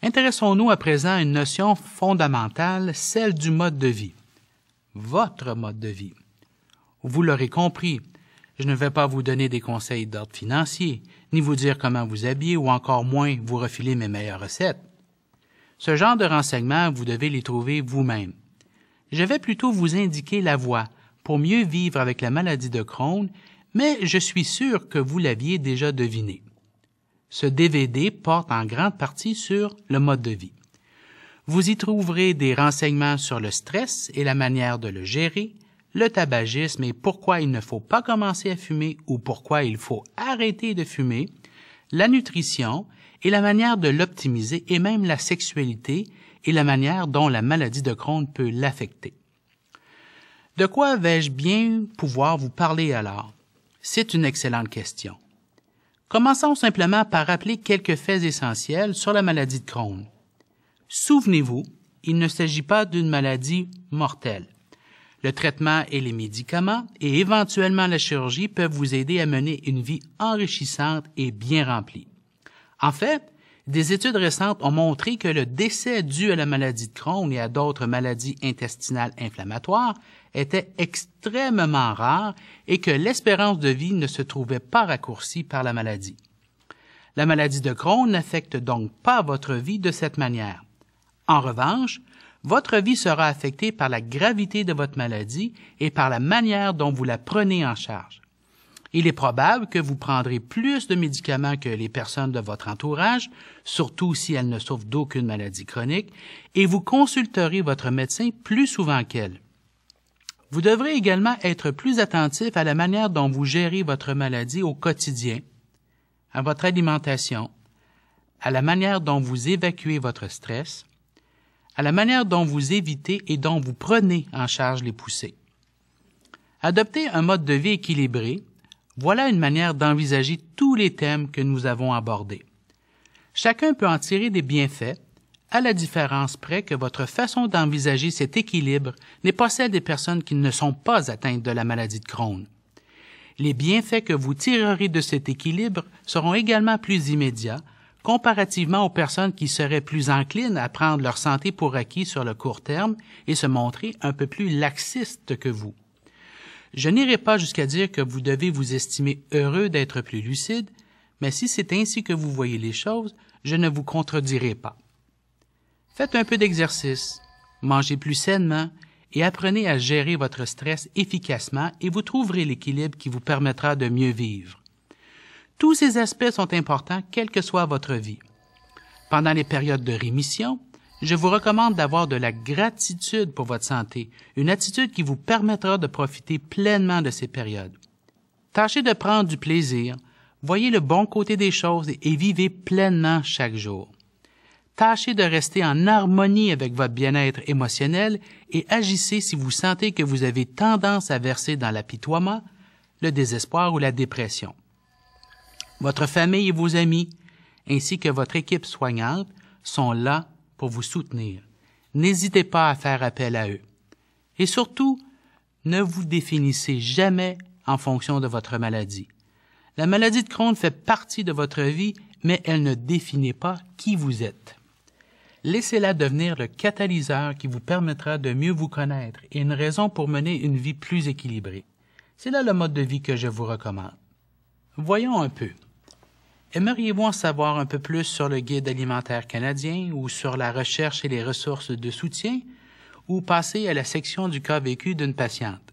Intéressons-nous à présent à une notion fondamentale, celle du mode de vie. Votre mode de vie. Vous l'aurez compris, je ne vais pas vous donner des conseils d'ordre financier, ni vous dire comment vous habiller ou encore moins vous refiler mes meilleures recettes. Ce genre de renseignements, vous devez les trouver vous-même. Je vais plutôt vous indiquer la voie pour mieux vivre avec la maladie de Crohn, mais je suis sûr que vous l'aviez déjà deviné. Ce DVD porte en grande partie sur le mode de vie. Vous y trouverez des renseignements sur le stress et la manière de le gérer, le tabagisme et pourquoi il ne faut pas commencer à fumer ou pourquoi il faut arrêter de fumer, la nutrition et la manière de l'optimiser et même la sexualité et la manière dont la maladie de Crohn peut l'affecter. De quoi vais-je bien pouvoir vous parler alors? C'est une excellente question. Commençons simplement par rappeler quelques faits essentiels sur la maladie de Crohn. Souvenez-vous, il ne s'agit pas d'une maladie mortelle. Le traitement et les médicaments et éventuellement la chirurgie peuvent vous aider à mener une vie enrichissante et bien remplie. En fait, des études récentes ont montré que le décès dû à la maladie de Crohn et à d'autres maladies intestinales inflammatoires était extrêmement rare et que l'espérance de vie ne se trouvait pas raccourcie par la maladie. La maladie de Crohn n'affecte donc pas votre vie de cette manière. En revanche, votre vie sera affectée par la gravité de votre maladie et par la manière dont vous la prenez en charge. Il est probable que vous prendrez plus de médicaments que les personnes de votre entourage, surtout si elles ne souffrent d'aucune maladie chronique, et vous consulterez votre médecin plus souvent qu'elles. Vous devrez également être plus attentif à la manière dont vous gérez votre maladie au quotidien, à votre alimentation, à la manière dont vous évacuez votre stress, à la manière dont vous évitez et dont vous prenez en charge les poussées. Adopter un mode de vie équilibré, voilà une manière d'envisager tous les thèmes que nous avons abordés. Chacun peut en tirer des bienfaits, à la différence près que votre façon d'envisager cet équilibre n'est pas celle des personnes qui ne sont pas atteintes de la maladie de Crohn. Les bienfaits que vous tirerez de cet équilibre seront également plus immédiats, comparativement aux personnes qui seraient plus enclines à prendre leur santé pour acquis sur le court terme et se montrer un peu plus laxistes que vous. Je n'irai pas jusqu'à dire que vous devez vous estimer heureux d'être plus lucide, mais si c'est ainsi que vous voyez les choses, je ne vous contredirai pas. Faites un peu d'exercice, mangez plus sainement et apprenez à gérer votre stress efficacement et vous trouverez l'équilibre qui vous permettra de mieux vivre. Tous ces aspects sont importants, quelle que soit votre vie. Pendant les périodes de rémission, je vous recommande d'avoir de la gratitude pour votre santé, une attitude qui vous permettra de profiter pleinement de ces périodes. Tâchez de prendre du plaisir, voyez le bon côté des choses et vivez pleinement chaque jour. Tâchez de rester en harmonie avec votre bien-être émotionnel et agissez si vous sentez que vous avez tendance à verser dans l'apitoiement, le désespoir ou la dépression. Votre famille et vos amis, ainsi que votre équipe soignante, sont là pour vous soutenir. N'hésitez pas à faire appel à eux. Et surtout, ne vous définissez jamais en fonction de votre maladie. La maladie de Crohn fait partie de votre vie, mais elle ne définit pas qui vous êtes. Laissez-la devenir le catalyseur qui vous permettra de mieux vous connaître et une raison pour mener une vie plus équilibrée. C'est là le mode de vie que je vous recommande. Voyons un peu. Aimeriez-vous en savoir un peu plus sur le guide alimentaire canadien ou sur la recherche et les ressources de soutien ou passer à la section du cas vécu d'une patiente?